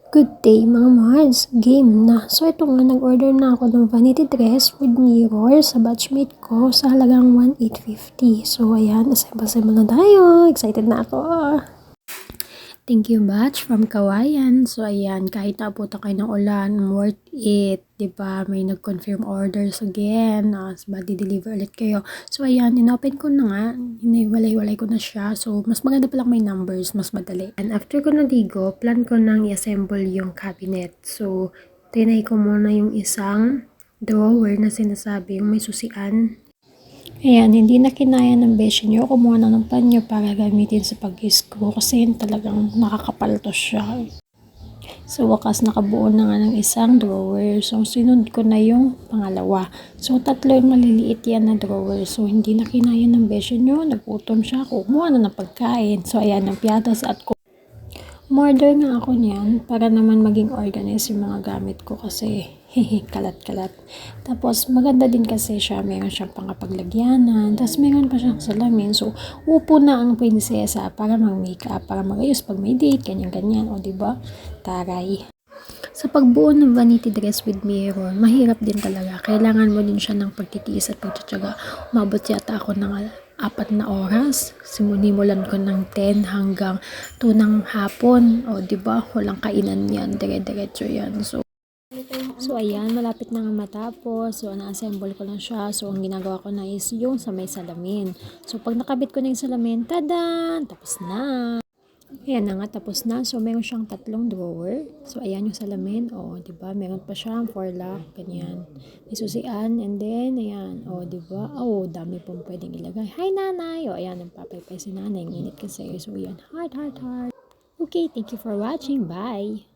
Good day mga Mards! Game na! So ito nga, nag-order na ako ng vanity dress with mirror sa batchmate ko sa halagang 1,850. So ayan, assemble na tayo! Excited na ako! Thank you batch from Kawayan. So ayan, kahit naabutan kayo ng ulan, worth it. Diba? May nag-confirm orders again. Di-deliver ulit kayo. So ayan, inopen ko na nga. Iniwalay-walay ko na siya. So mas maganda palang may numbers. Mas madali. And after ko naligo, plan ko nang i-assemble yung cabinet. So, tinay ko muna yung isang drawer na sinasabi, yung may susian. Ayan, hindi na kinaya ng beshi nyo. Kumuha na ng panyo para gamitin sa pag-screw kasi talagang nakakapaltos siya. So, wakas nakabuo na nga ng isang drawer. So, sinunod ko na yung pangalawa. So, tatlo yung maliliit yan na drawer. So, hindi na kinaya ng beshi nyo. Nagutom siya. Kumuha na ng pagkain. So, ayan, ng piatas at umorder nga ako niyan para naman maging organized yung mga gamit ko kasi kalat-kalat. Tapos maganda din kasi siya, mayroon siyang pangapaglagyanan, tapos mayroon pa siyang salamin. So upo na ang prinsesa para mag-makeup, para magayos pag may date, ganyan-ganyan. O diba? Taray. Sa pagbuo ng vanity dress with mirror, mahirap din talaga. Kailangan mo din siya ng pagtitiis at pagtsatsaga. Umabot yata ako ng 4 oras. Simulan ko ng 10 hanggang 2 ng hapon. O, diba? Walang kainan yan. Dire-diretso yan. So, ayan. Malapit na nga matapos. So, na-assemble ko lang siya. So, ang ginagawa ko na is yung sa may salamin. So, pag nakabit ko na yung salamin, tadan! Tapos na! Ayan na nga, tapos na. So, meron siyang 3 drawer. So, ayan yung salamin. O, diba? Meron pa siyang 4 lock. Ganyan. May susian. And then, ayan. O, diba? O, dami pong pwedeng ilagay. Hi, nanay! O, ayan. Nagpapaypay si nanay. Ang init kasi. So, ayan. Heart, heart, heart. Okay, thank you for watching. Bye!